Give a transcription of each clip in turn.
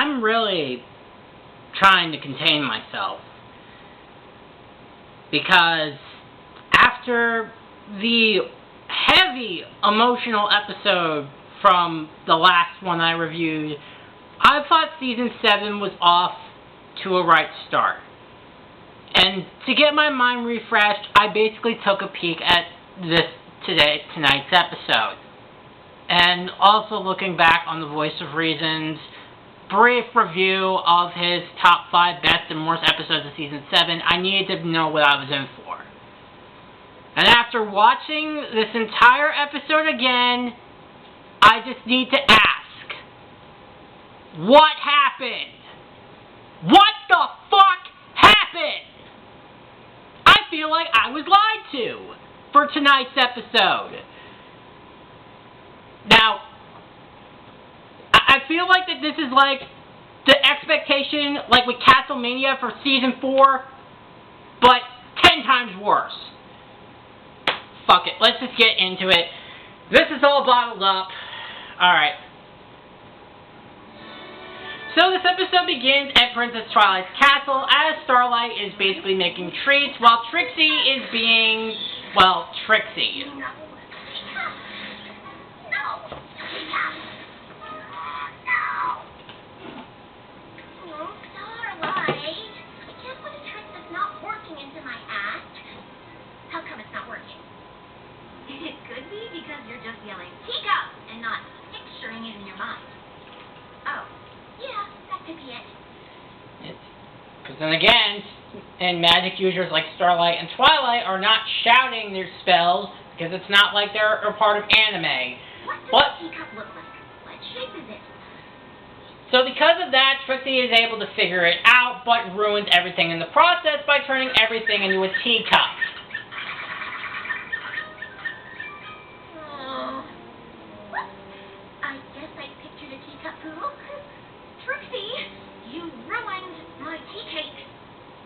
I'm really trying to contain myself. Because after the heavy emotional episode from the last one I reviewed, I thought Season 7 was off to a right start. And to get my mind refreshed, I basically took a peek at tonight's episode. And also looking back on the Voice of Reason's brief review of his top 5 best and worst episodes of Season 7, I needed to know what I was in for. And after watching this entire episode again, I just need to ask, what happened? What the fuck happened? I feel like I was lied to for tonight's episode. Now, I feel like that this is like the expectation, like with Castlevania for Season 4, but 10 times worse. Fuck it, let's just get into it. This is all bottled up. Alright. So this episode begins at Princess Starlight's castle as Starlight is basically making treats while Trixie is being, well, Trixie. It could be because you're just yelling, teacup, and not picturing it in your mind. Oh, yeah, that could be it. Because then again, and magic users like Starlight and Twilight are not shouting their spells because it's not like they're a part of anime. What does the teacup look like? What shape is it? So because of that, Trixie is able to figure it out, but ruins everything in the process by turning everything into a teacup. Trixie, you ruined my tea cake.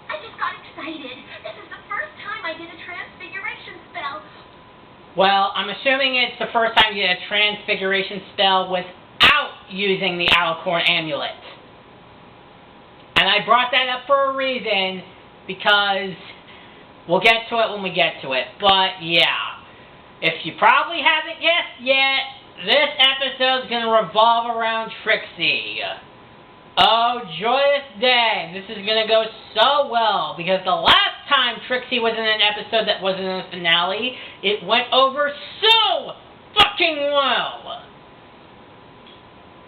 I just got excited. This is the first time I did a transfiguration spell. Well, I'm assuming it's the first time you did a transfiguration spell without using the Alicorn amulet. And I brought that up for a reason, because we'll get to it when we get to it. But yeah, if you probably haven't guessed yet, this episode's going to revolve around Trixie. Oh, joyous day. This is going to go so well, because the last time Trixie was in an episode that wasn't in the finale, it went over so fucking well.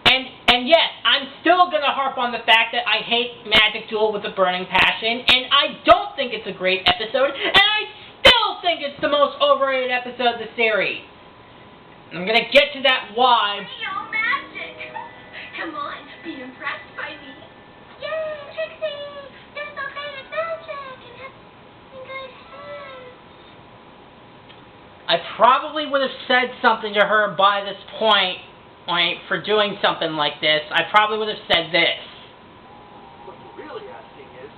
And yes, I'm still going to harp on the fact that I hate Magic Duel with a burning passion, and I don't think it's a great episode, and I still think it's the most overrated episode of the series. I'm going to get to that why. Real magic! Come on, be impressed by me. Yay, Trixie! You're so great at magic and have good hands. I probably would have said something to her by this point for doing something like this. I probably would have said this. What you're really asking is,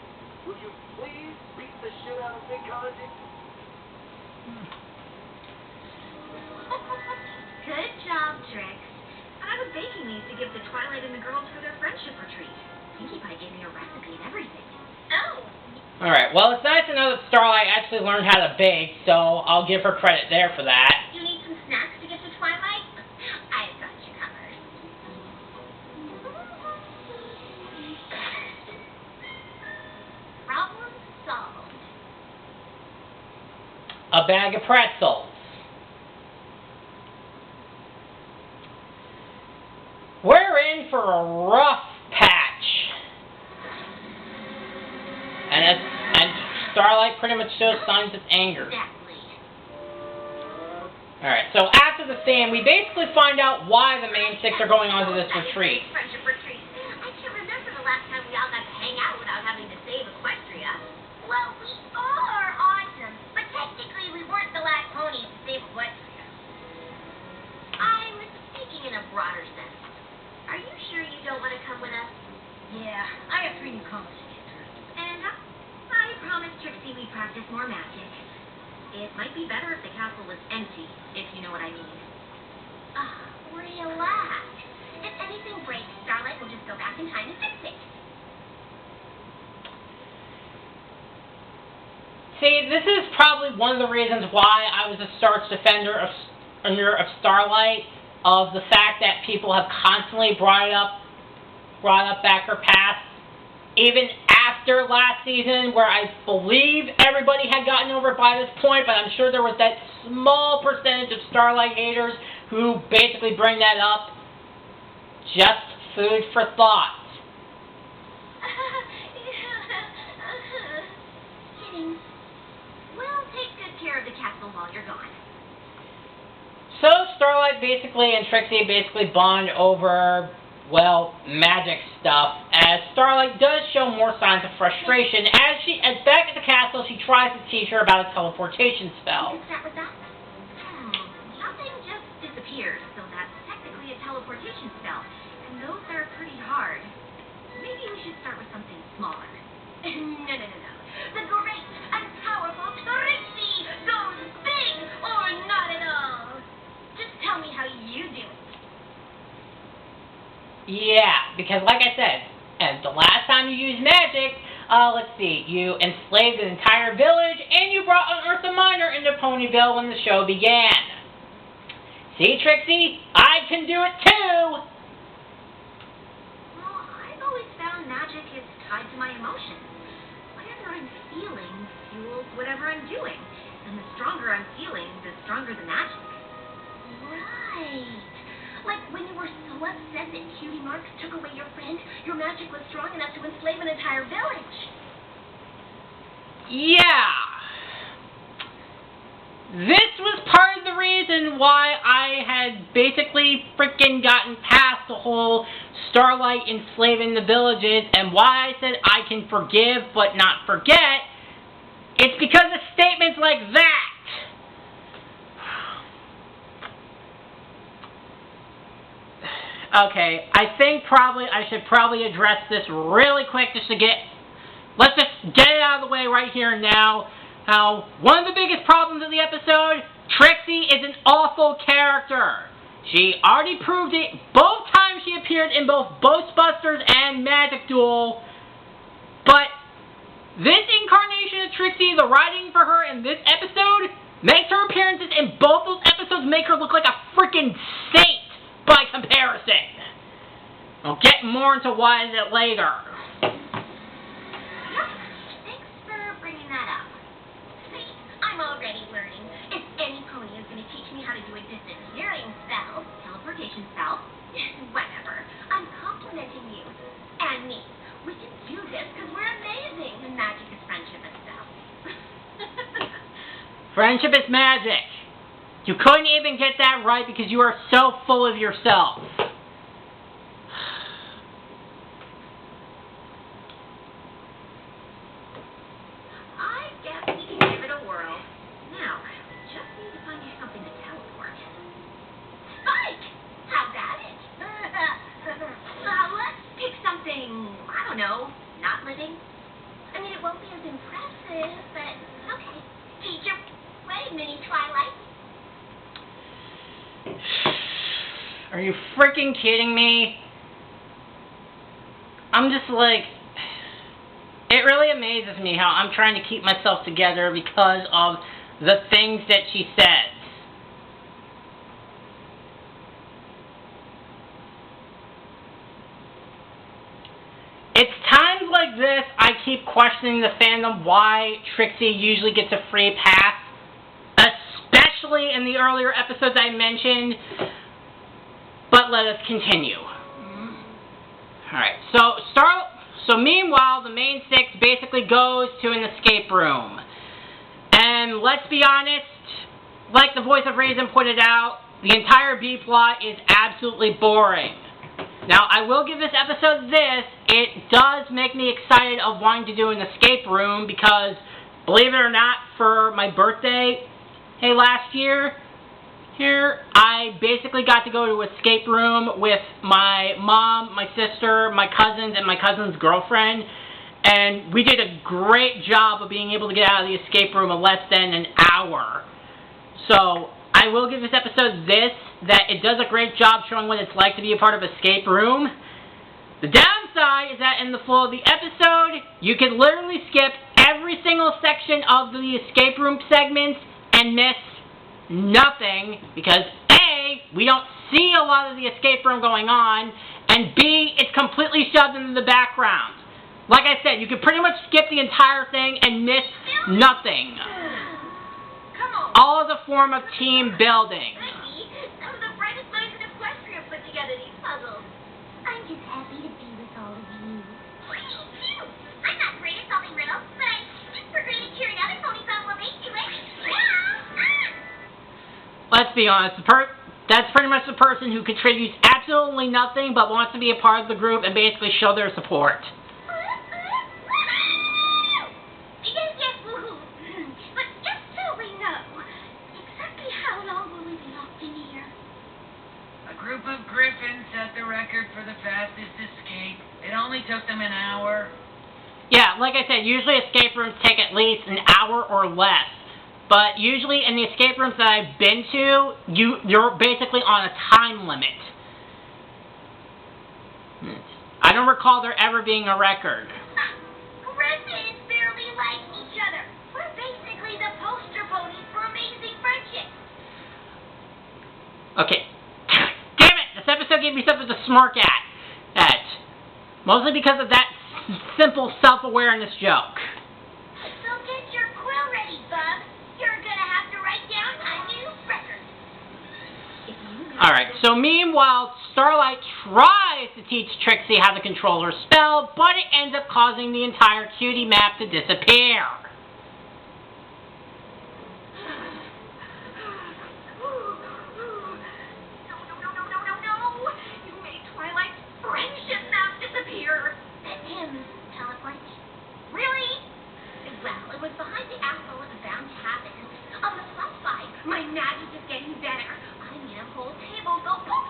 would you please beat the shit out of me, Kanji? Good job, Trix. I was baking these to give to Twilight and the girls for their friendship retreat. Pinkie Pie gave me a recipe and everything. Oh! Alright, well, it's nice to know that Starlight actually learned how to bake, so I'll give her credit there for that. You need some snacks to give to Twilight? I've got you covered. Problem solved. A bag of pretzels. We're in for a rough patch. And Starlight pretty much shows signs of anger. Exactly. Alright, so after the scene, we basically find out why the main six are going on to this retreat. Friendship retreat. I can't remember the last time we all got to hang out without having to save Equestria. Well, we are awesome, but technically we weren't the last ponies to save Equestria. I was speaking in a broader sense. Are you sure you don't want to come with us? Yeah, I have 3 new combos to get through. And I promised Trixie we'd practice more magic. It might be better if the castle was empty, if you know what I mean. Relax. If anything breaks, Starlight will just go back in time and fix it. See, this is probably one of the reasons why I was a staunch defender of Starlight, of the fact that people have constantly brought up back her past, even after last season, where I believe everybody had gotten over it by this point, but I'm sure there was that small percentage of Starlight haters who basically bring that up. Just food for thought. Kidding. We'll take good care of the castle while you're gone. So Starlight and Trixie bond over, well, magic stuff, as Starlight does show more signs of frustration. As back at the castle, she tries to teach her about a teleportation spell. You can start with that. Nothing just disappears, so that's technically a teleportation spell, and those are pretty hard. Maybe we should start with something smaller. No. The great and powerful Trixie goes big or not at all. Just tell me how you do it. Yeah, because like I said, and the last time you used magic, let's see, you enslaved an entire village, and you brought Unearthed Miner into Ponyville when the show began. See, Trixie? I can do it too! Well, I've always found magic is tied to my emotions. Whatever I'm feeling fuels whatever I'm doing. And the stronger I'm feeling, the stronger the magic. Right. Like when you were so upset that Cutie Mark took away your friend, your magic was strong enough to enslave an entire village. Yeah. This was part of the reason why I had basically freaking gotten past the whole Starlight enslaving the villages, and why I said I can forgive but not forget. It's because of statements like that. Okay, I think I should probably address this really quick let's just get it out of the way right here and now. One of the biggest problems of the episode, Trixie is an awful character. She already proved it both times she appeared in both Ghostbusters and Magic Duel, but this incarnation of Trixie, the writing for her in this episode, makes her appearances in both those episodes make her look like a freaking saint by comparison. I'll get more into why that later. Thanks for bringing that up. See, I'm already learning. If any pony is going to teach me how to do a disappearing spell, teleportation spell, whatever, I'm complimenting you. And me. We can do this because we're amazing. And magic is friendship and stuff. Friendship is magic. You couldn't even get that right because you are so full of yourself. I guess we can give it a whirl. Now, just need to find you something to teleport. Spike! How about it? Let's pick something, I don't know, not living. I mean, it won't be as impressive, but okay. Teach your way, Mini Twilight. Are you freaking kidding me? I'm just like, it really amazes me how I'm trying to keep myself together because of the things that she says. It's times like this I keep questioning the fandom why Trixie usually gets a free pass, especially in the earlier episodes I mentioned, but let us continue. Alright, so meanwhile, the main six basically goes to an escape room. And let's be honest, like the voice of reason pointed out, the entire B-plot is absolutely boring. Now, I will give this episode this, it does make me excited of wanting to do an escape room because, believe it or not, for my birthday, last year, I basically got to go to an escape room with my mom, my sister, my cousins, and my cousin's girlfriend, and we did a great job of being able to get out of the escape room in less than an hour. So, I I will give this episode this, that it does a great job showing what it's like to be a part of Escape Room. The downside is that in the flow of the episode, you can literally skip every single section of the Escape Room segments and miss nothing, because A, we don't see a lot of the Escape Room going on, and B, it's completely shoved into the background. Like I said, you can pretty much skip the entire thing and miss nothing. Come on. All as a form of team building. Trixie, some of the brightest minds in Equestria put together these puzzles. I'm just happy to be with all of you. Me too. I'm not great at solving riddles, but I'm super great at cheering other ponies on while they do it. Let's be honest, that's pretty much the person who contributes absolutely nothing but wants to be a part of the group and basically show their support. Yes, woohoo. But just so we know, exactly how long will we be locked in here? A group of griffins set the record for the fastest escape. It only took them an hour. Yeah, like I said, usually escape rooms take at least an hour or less. But usually in the escape rooms that I've been to, you're basically on a time limit. I don't recall there ever being a record. Griffins barely like each other. We're basically the poster ponies for amazing friendship. Okay. Damn it! This episode gave me something to smirk at. Mostly because of that simple self-awareness joke. So get your quill ready, Bub. You're gonna have to write down a new record. Alright, so meanwhile, Starlight tries to teach Trixie how to control her spell, but it ends up causing the entire cutie map to disappear. No. You made Twilight's friendship map disappear. And Tim's teleport. Really? Well, it was behind the apple and bound to happen. On the plus side, my magic is getting better. I made a whole table go poof.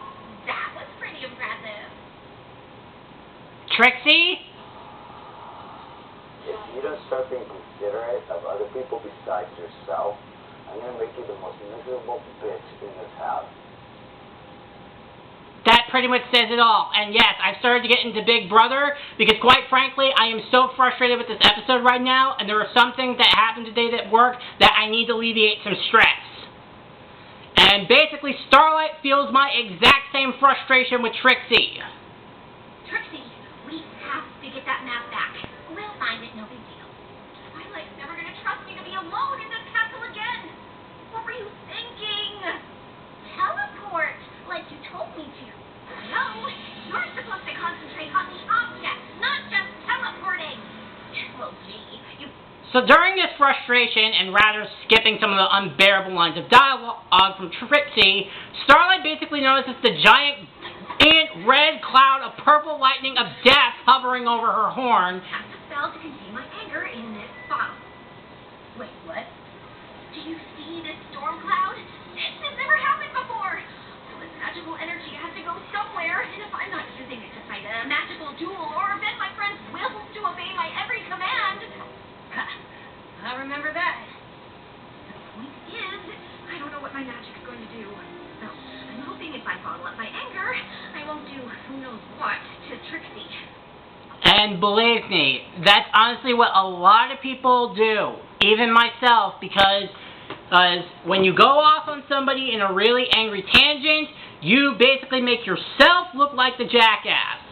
That was pretty impressive. Trixie? If you don't start being considerate of other people besides yourself, I'm gonna make you the most miserable bitch in this house. That pretty much says it all. And yes, I've started to get into Big Brother because, quite frankly, I am so frustrated with this episode right now, and there are some things that happened today at work that I need to alleviate some stress. And basically, Starlight feels my exact same frustration with Trixie. Trixie, we have to get that map back. We'll find it, no big deal. Twilight's never gonna trust me to be alone in this castle again. What were you thinking? Teleport, like you told me to. No, you're supposed to concentrate on the object, not just teleporting. Well, gee, you... So during this frustration, and rather skipping some of the unbearable lines of dialogue from Trixie, Starlight basically notices the giant red cloud of purple lightning of death hovering over her horn. Cast a spell to contain my anger in this bottle. Wait, what? Do you see this storm cloud? This has never happened before. So this magical energy has to go somewhere, and if I'm not using it to fight a magical duel or bend my friend's will to obey my every command... I remember that. The point is, I don't know what my magic is going to do. So, I'm hoping if I bottle up my anger, I won't do who knows what to Trixie. And believe me, that's honestly what a lot of people do, even myself, because when you go off on somebody in a really angry tangent, you basically make yourself look like the jackass.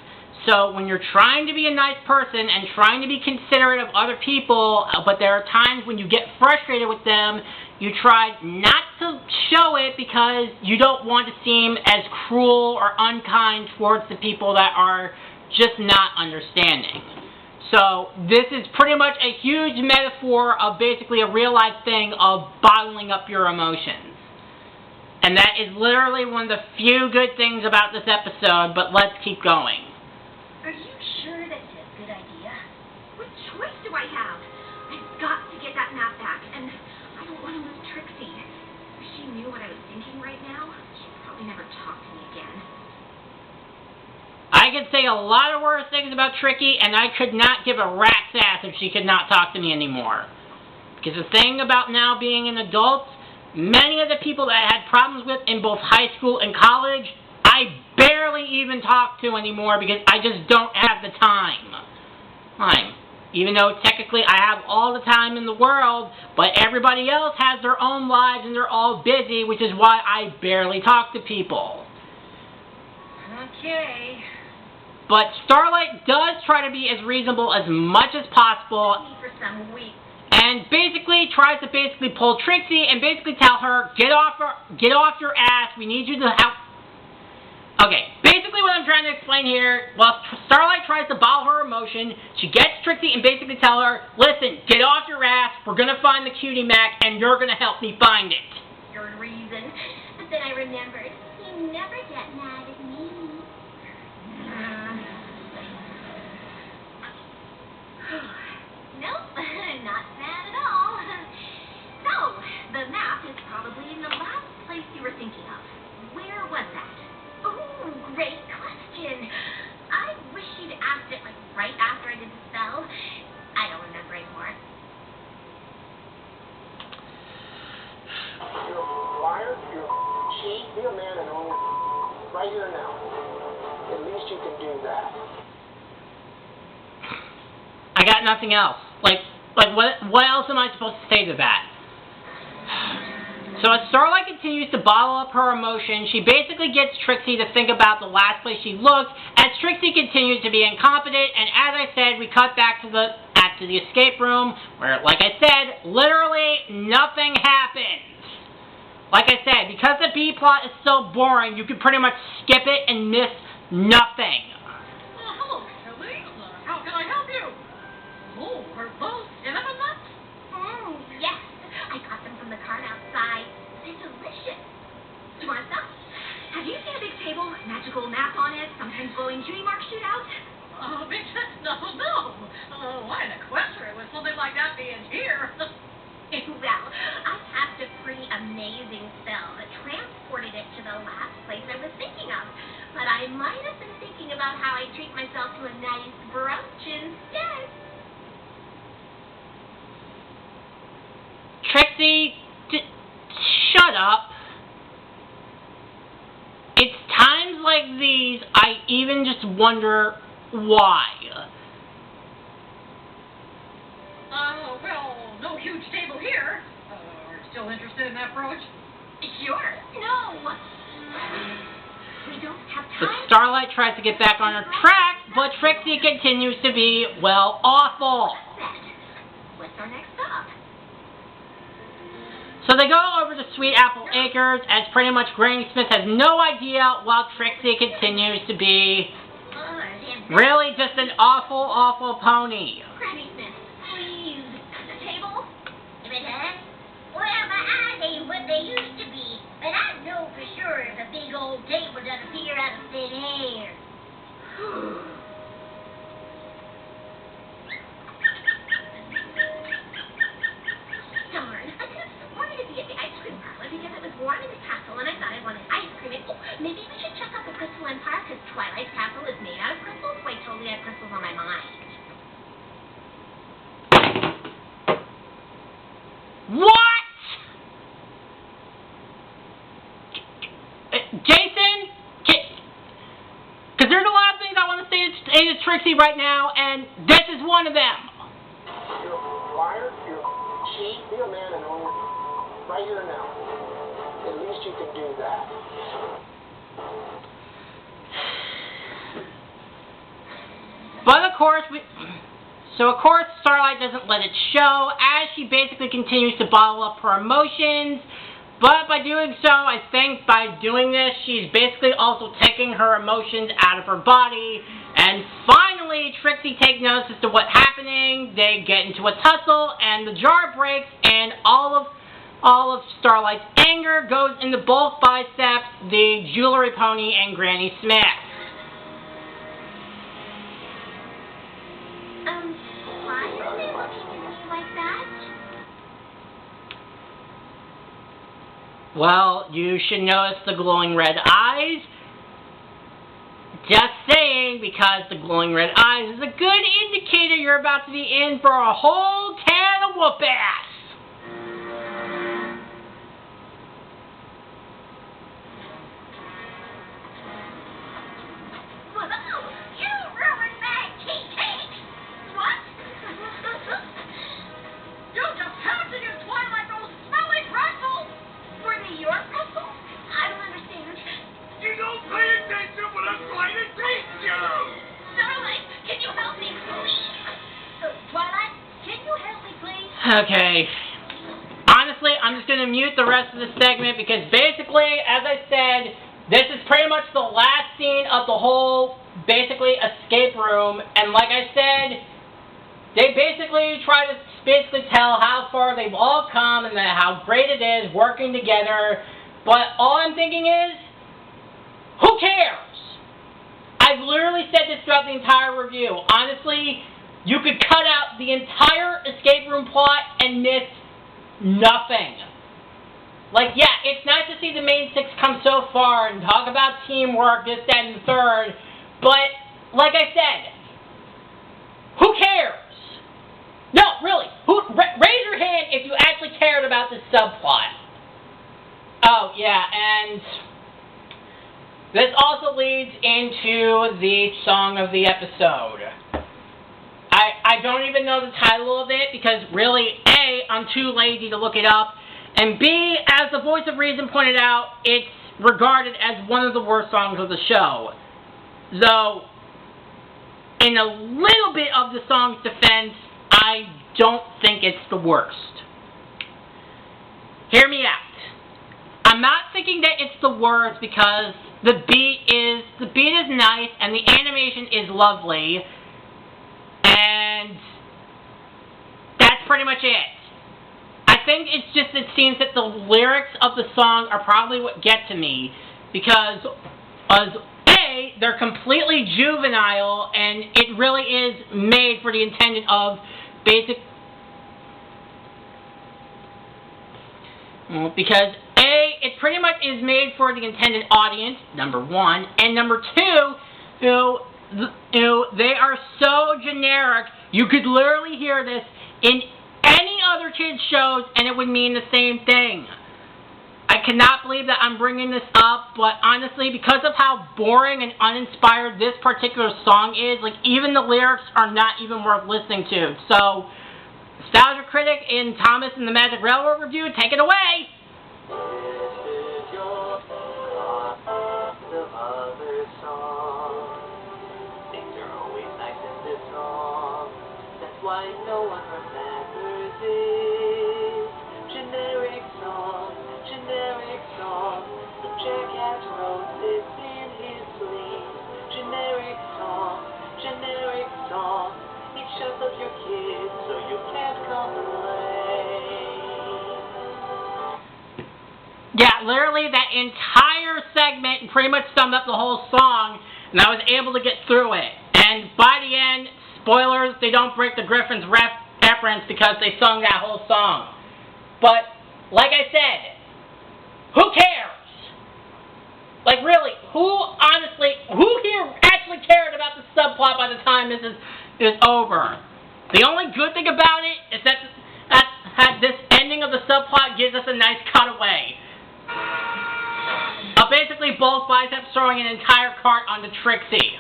So when you're trying to be a nice person and trying to be considerate of other people, but there are times when you get frustrated with them, you try not to show it because you don't want to seem as cruel or unkind towards the people that are just not understanding. So this is pretty much a huge metaphor of basically a real life thing of bottling up your emotions. And that is literally one of the few good things about this episode, but let's keep going. Are you sure that's a good idea? What choice do I have? I've got to get that map back, and I don't want to lose Trixie. If she knew what I was thinking right now, she'd probably never talk to me again. I could say a lot of worse things about Trixie, and I could not give a rat's ass if she could not talk to me anymore. Because the thing about now being an adult, many of the people that I had problems with in both high school and college, I barely even talk to anymore because I just don't have the time. Even though technically I have all the time in the world, but everybody else has their own lives and they're all busy, which is why I barely talk to people. Okay. But Starlight does try to be as reasonable as much as possible, For some weeks. and basically tries to pull Trixie and basically tell her, get off your ass, we need you to help. Okay, basically what I'm trying to explain here, while Starlight tries to bottle her emotion, she gets Trixie and basically tell her, listen, get off your ass, we're gonna find the cutie Mac, and you're gonna help me find it. Your reason. But then I remembered, you never get mad at me. Nope, not mad at all. So, the map is probably in the last place you were thinking of. Where was that? Oh, great question. I wish you'd asked it like right after I did the spell. I don't remember anymore. You're a liar. You're cheat. Be a man and own it right here and now. At least you can do that. I got nothing else. Like what else am I supposed to say to that? So as Starlight continues to bottle up her emotions, she basically gets Trixie to think about the last place she looked, as Trixie continues to be incompetent, and as I said, we cut back to the escape room, where, like I said, literally nothing happens. Like I said, because the B-plot is so boring, you can pretty much skip it and miss nothing. Hello, Kelly. How can I help you? Oh, are those cinnamon nuts? Yes. I got them from the cart outside. They're delicious. Do you want some? Have you seen a big table with magical map on it, sometimes glowing cutie mark shoot out? Big no. Why an equestrian with something like that being here? Well, I cast a pretty amazing spell that transported it to the last place I was thinking of. But I might have been thinking about how I treat myself to a nice brunch instead. Trixie, shut up. It's times like these I even just wonder why. Well, no huge table here. Are you still interested in that brooch? Sure. No. We don't have But time. Starlight tries to get back on her track, but Trixie continues to be, well, awful. What's our next stop? So they go over to Sweet Apple Acres, as pretty much Granny Smith has no idea, while Trixie continues to be really just an awful, awful pony. Granny Smith, please. The table? Well, my eyes ain't what they used to be, but I know for sure if a big old table doesn't appear out of thin air. Darn, I could have sworn it'd be at the ice cream parlor because it was warm in the castle and I thought I wanted ice cream. And maybe we should check out the Crystal Empire because Twilight's castle is made out of crystals. So I totally have crystals on my mind. What? Jason? Because there's a lot of things I want to say to Trixie right now, and this is one of them. You're a liar. You're a cheat. Be a man and own it right here and now. At least you can do that. But of course, of course, Starlight doesn't let it show, as she basically continues to bottle up her emotions. But by doing so, I think by doing this, she's basically also taking her emotions out of her body. And finally, Trixie takes notice as to what's happening. They get into a tussle, and the jar breaks, and all of Starlight's anger goes into both biceps, the jewelry pony, and Granny Smith. Why are they looking at me like that? Well, you should notice the glowing red eyes. Just saying, because the glowing red eyes is a good indicator you're about to be in for a whole can of whoop-ass. Okay. Honestly, I'm just going to mute the rest of the segment because basically, as I said, this is pretty much the last scene of the whole, basically, escape room. And like I said, they basically try to tell how far they've all come and how great it is working together. But all I'm thinking is, who cares? I've literally said this throughout the entire review. Honestly, you could cut out the entire escape room plot and miss nothing. Like, yeah, it's nice to see the main six come so far and talk about teamwork, this, that, and the third. But, like I said, who cares? No, really. Raise your hand if you actually cared about this subplot. Oh, yeah, and this also leads into the song of the episode. I don't even know the title of it because really, A, I'm too lazy to look it up, and B, as the voice of reason pointed out, it's regarded as one of the worst songs of the show. Though, in a little bit of the song's defense, I don't think it's the worst. Hear me out. I'm not thinking that it's the worst because the beat is nice and the animation is lovely, and that's pretty much it. I think it's just it seems that the lyrics of the song are probably what get to me because A, they're completely juvenile and it really is made for the intended of basic. Because A, it pretty much is made for the intended audience, number one, and number two, they are so generic, you could literally hear this in any other kids' shows and it would mean the same thing. I cannot believe that I'm bringing this up, but honestly, because of how boring and uninspired this particular song is, like, even the lyrics are not even worth listening to. So, Nostalgia Critic in Thomas and the Magic Railroad review, take it away! This is your the other song. Things are always nice in this song. That's why no one remembers it. Generic song. The jackass wrote this in his sleeve. Generic song. It shuts up your kids so you can't complain. Yeah, literally that entire segment pretty much summed up the whole song, and I was able to get through it. And by the end, spoilers, they don't break the Griffin's reference because they sung that whole song. But, like I said, who cares? Like, really, who here actually cared about the subplot by the time this is over? The only good thing about it is that this ending of the subplot gives us a nice cutaway. Basically, both biceps throwing an entire cart onto Trixie.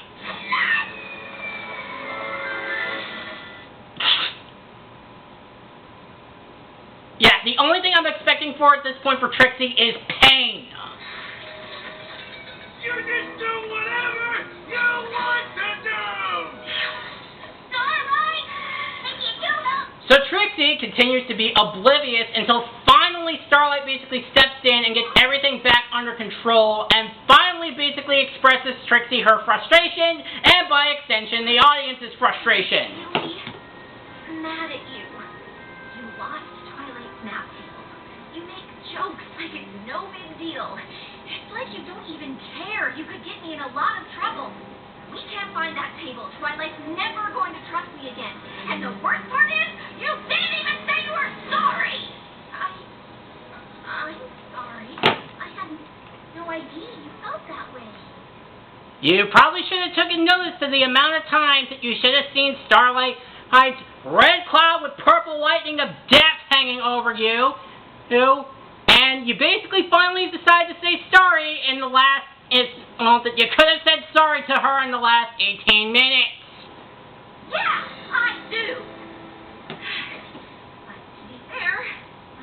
Yeah, the only thing I'm expecting for at this point for Trixie is pain. You just do whatever you want to do! Starlight! Can you do help? So Trixie continues to be oblivious until finally Starlight basically steps in and gets everything back under control and finally basically expresses Trixie her frustration and by extension the audience's frustration. I'm mad at you. You lost Twilight's map table. You make jokes like it's no big deal. It's like you don't even care. You could get me in a lot of trouble. We can't find that table. Twilight's never going to trust me again. And the worst part is, you didn't even say you were sorry. I'm sorry. I had no idea you felt that way. You probably should have taken notice to the amount of times that you should have seen Starlight hides red cloud with purple lightning of death hanging over you. And you basically finally decide to say sorry in the last... that you could have said sorry to her in the last 18 minutes. Yeah, I do. But to be fair,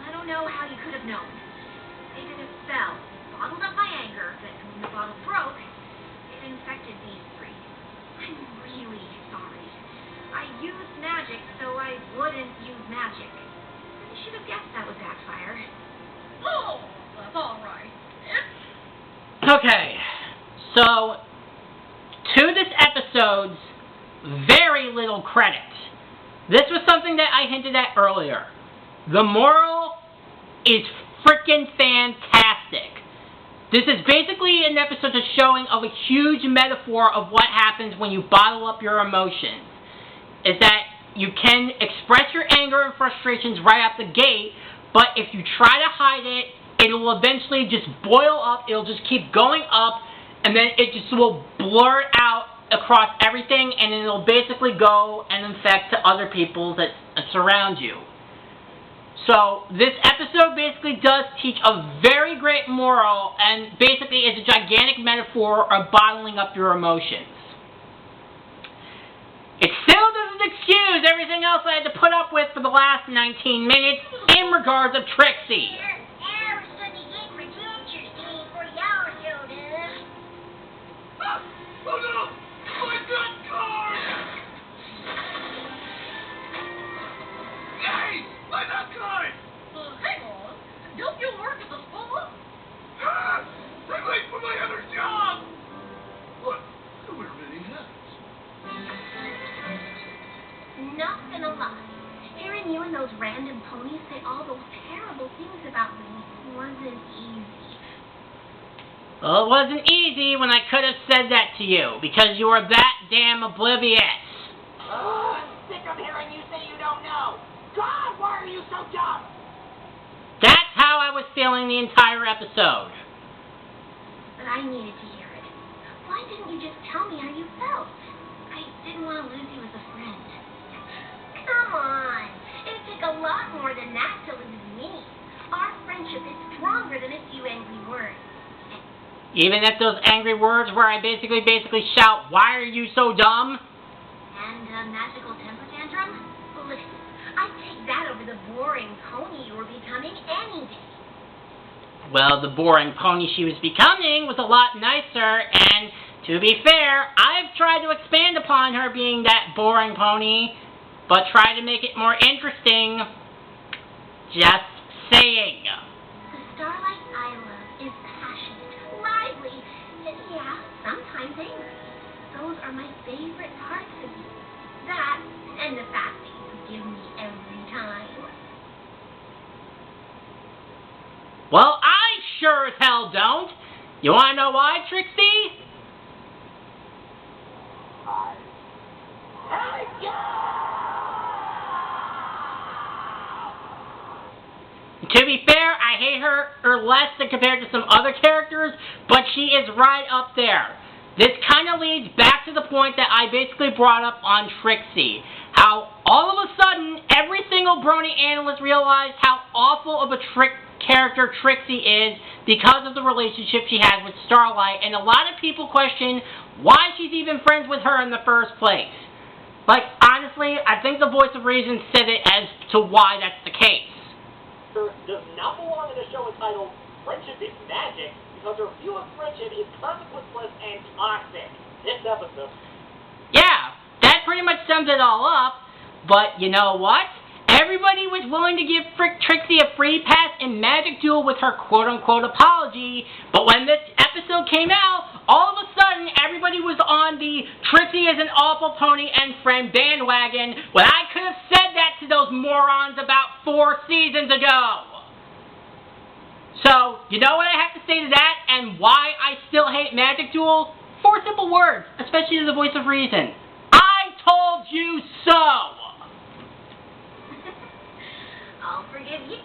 I don't know how you could have known. Maybe the spell bottled up my anger, but when the bottle broke, it infected these three. I'm really sorry. I used magic so I wouldn't use magic. So, to this episode's very little credit, this was something that I hinted at earlier. The moral is freaking fantastic. This is basically an episode just showing of a huge metaphor of what happens when you bottle up your emotions. Is that you can express your anger and frustrations right out the gate, but if you try to hide it, it will eventually just boil up, it'll just keep going up, and then it just will blurt out across everything, and then it'll basically go and infect to other people that surround you. So, this episode basically does teach a very great moral, and basically is a gigantic metaphor of bottling up your emotions. It still doesn't excuse everything else I had to put up with for the last 19 minutes in regards of Trixie. Oh no! My gun card! Hey! My gun card! Hang on. Don't you work at the spa? Ah! I'm late for my other job! What? Who wear many hats? Not gonna lie. Hearing you and those random ponies say all those terrible things about me wasn't easy. Well, it wasn't easy when I could have said that to you, because you were that damn oblivious. I'm sick of hearing you say you don't know. God, why are you so dumb? That's how I was feeling the entire episode. But I needed to hear it. Why didn't you just tell me how you felt? I didn't want to lose you as a friend. Come on. It'd take a lot more than that to lose me. Our friendship is stronger than a few angry words. Even if those angry words where I basically shout, "Why are you so dumb?" And a magical temper tantrum? Listen, I'd take that over the boring pony you were becoming any day. Well, the boring pony she was becoming was a lot nicer, and to be fair, I've tried to expand upon her being that boring pony, but try to make it more interesting. Just saying. The Starlight I love is passionate, lively, and yeah, sometimes angry. Those are my favorite parts of you. That, and the fact that you forgive me every time. Well, I sure as hell don't. You wanna know why, Trixie? To be fair, I hate her less than compared to some other characters, but she is right up there. This kind of leads back to the point that I basically brought up on Trixie. How all of a sudden, every single Brony analyst realized how awful of a character Trixie is because of the relationship she has with Starlight, and a lot of people question why she's even friends with her in the first place. Like, honestly, I think the voice of reason said it as to why that's the case. Does not belong in a show entitled Friendship is Magic because her view of friendship is consequenceless and toxic. This episode. Yeah, that pretty much sums it all up, but you know what? Everybody was willing to give Trixie a free pass in Magic Duel with her quote-unquote apology, but when this episode came out, all of a sudden everybody was on the Trixie is an awful pony and friend bandwagon when I could have said that to those morons about 4 seasons ago. So, you know what I have to say to that and why I still hate Magic Duel? 4 simple words, especially to the voice of reason. I told you so! I'll forgive you.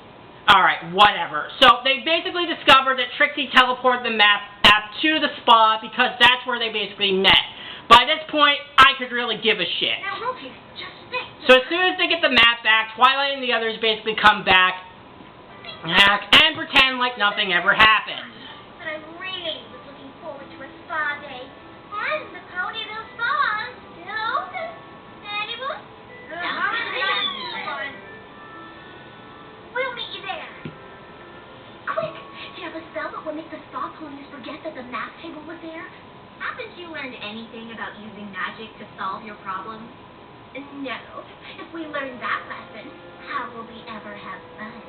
Alright, whatever. So, they basically discovered that Trixie teleported the map to the spa because that's where they basically met. By this point, I could really give a shit. Now, Rocky, just stick. So as soon as they get the map back, Twilight and the others basically come back and pretend like nothing ever happened. But I really was looking forward to a spa day. And the Ponyville Spa is still open. Anyone? We'll meet you there. Quick! Do you have a spell that will make the spa ponies forget that the math table was there? Haven't you learned anything about using magic to solve your problems? No. If we learn that lesson, how will we ever have fun?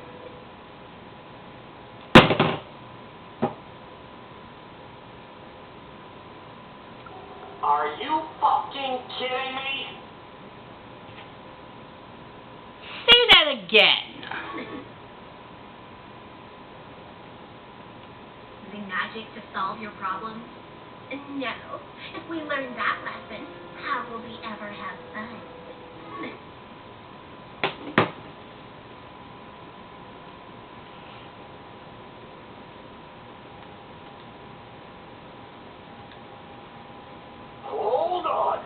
fucking kidding me? Say that again. Using magic to solve your problems? No. If we learn that lesson, how will we ever have fun? Hold on.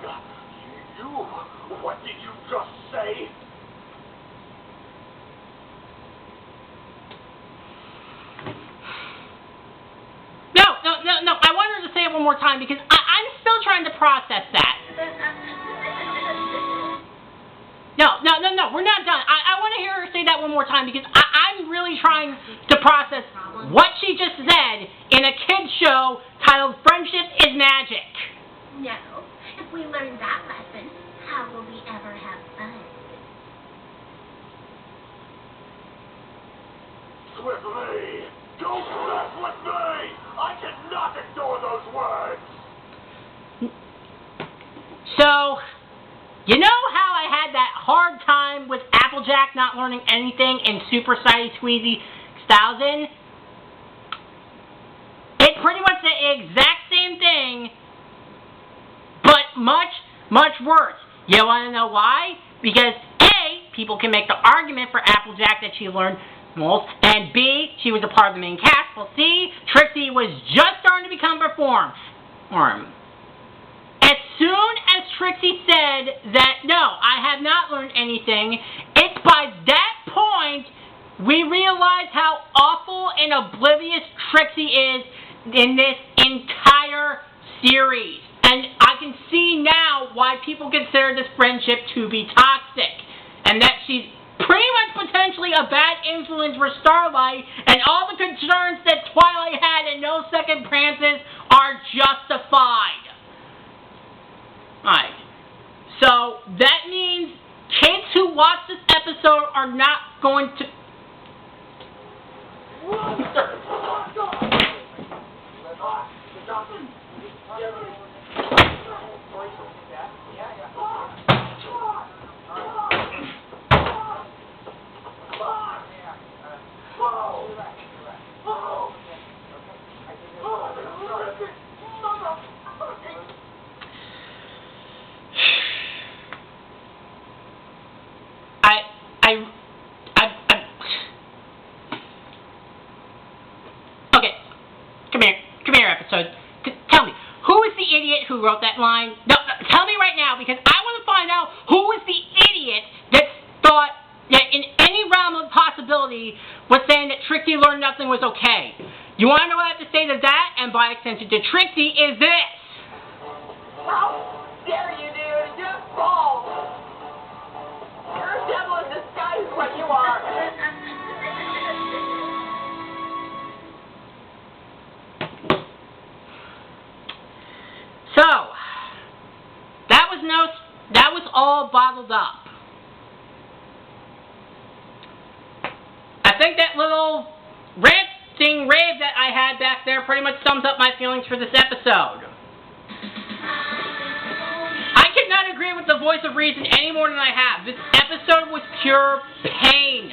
What did you just say? No. I want her to say it one more time because I'm still trying to process that. No. We're not done. I want to hear her say that one more time because I'm really trying to process what she just said in a kid's show titled Friendship is Magic. No. If we learn that lesson, how will we ever have fun? Swiftly! Don't mess with me! I cannot ignore those words! So, you know how I had that hard time with Applejack not learning anything in Super Sighty Squeezy 1000? It's pretty much the exact same thing, but much worse. You want to know why? Because A, people can make the argument for Applejack that she learned most, and B, she was a part of the main cast. Well, C, Trixie was just starting to become perform. As soon as Trixie said that, no, I have not learned anything, it's by that point we realize how awful and oblivious Trixie is in this entire series. And I can see now why people consider this friendship to be toxic. And that she's pretty much potentially a bad influence for Starlight, and all the concerns that Twilight had in No Second Chances are justified. Alright. So, that means kids who watch this episode are not going to... Okay, come here, episode. Tell me, who is the idiot who wrote that line? No, tell me right now, because I want to find out who is the idiot that thought that in any realm of possibility was saying that Trixie learned nothing was okay. You want to know what I have to say to that, and by extension to Trixie, is this. How dare you, dude? Just fall! You're a devil in disguise is what you are! So, that was all bottled up. I think that little ranting rave that I had back there pretty much sums up my feelings for this episode. I cannot agree with the voice of reason any more than I have. This episode was pure pain.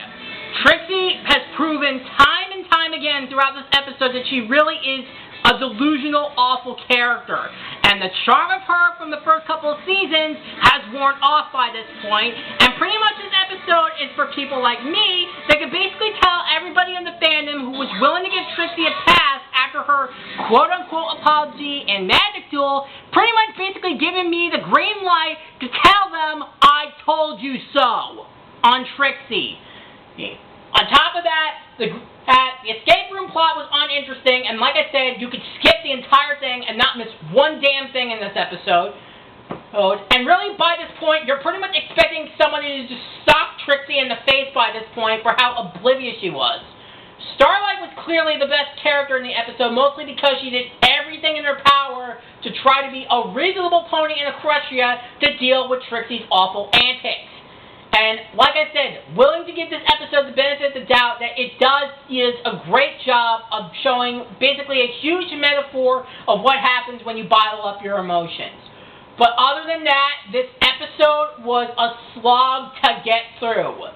Trixie has proven time and time again throughout this episode that she really is a delusional, awful character. And the charm of her from the first couple of seasons has worn off by this point. And pretty much this episode is for people like me that can basically tell everybody in the fandom who was willing to give Trixie a pass after her quote-unquote apology and magic duel, pretty much basically giving me the green light to tell them I told you so on Trixie. On top of that, the escape room plot was uninteresting, and like I said, you could skip the entire thing and not miss one damn thing in this episode. And really, by this point, you're pretty much expecting somebody to just stop Trixie in the face by this point for how oblivious she was. Starlight was clearly the best character in the episode, mostly because she did everything in her power to try to be a reasonable pony in Equestria to deal with Trixie's awful antics. And like I said, willing to give this episode the benefit of the doubt that it does a great job of showing basically a huge metaphor of what happens when you bottle up your emotions. But other than that, this episode was a slog to get through.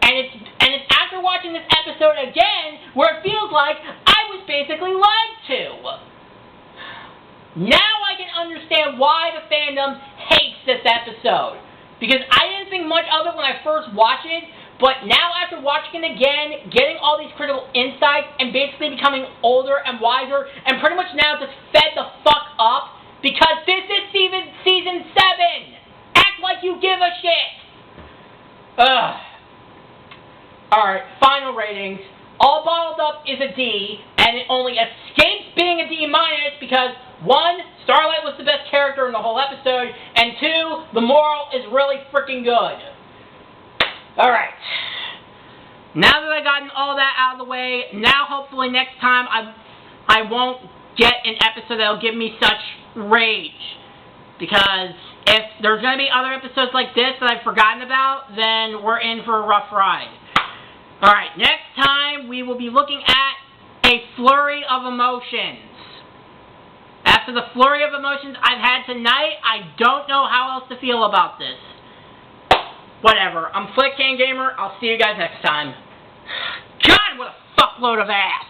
And it's after watching this episode again where it feels like I was basically lied to. Now I can understand why the fandom hates this episode. Because I didn't think much of it when I first watched it, but now after watching it again, getting all these critical insights, and basically becoming older and wiser, and pretty much now just fed the fuck up, because this is season 7! Act like you give a shit! Ugh. Alright, final ratings. All Bottled Up is a D, and it only escapes being a D- because 1, Starlight was the best character in the whole episode, and 2, the moral is really freaking good. Alright. Now that I've gotten all that out of the way, now hopefully next time I won't get an episode that'll give me such rage. Because if there's going to be other episodes like this that I've forgotten about, then we're in for a rough ride. Alright, next time we will be looking at a flurry of emotions. After the flurry of emotions I've had tonight, I don't know how else to feel about this. Whatever, I'm FlickCan Gamer, I'll see you guys next time. God, what a fuckload of ass!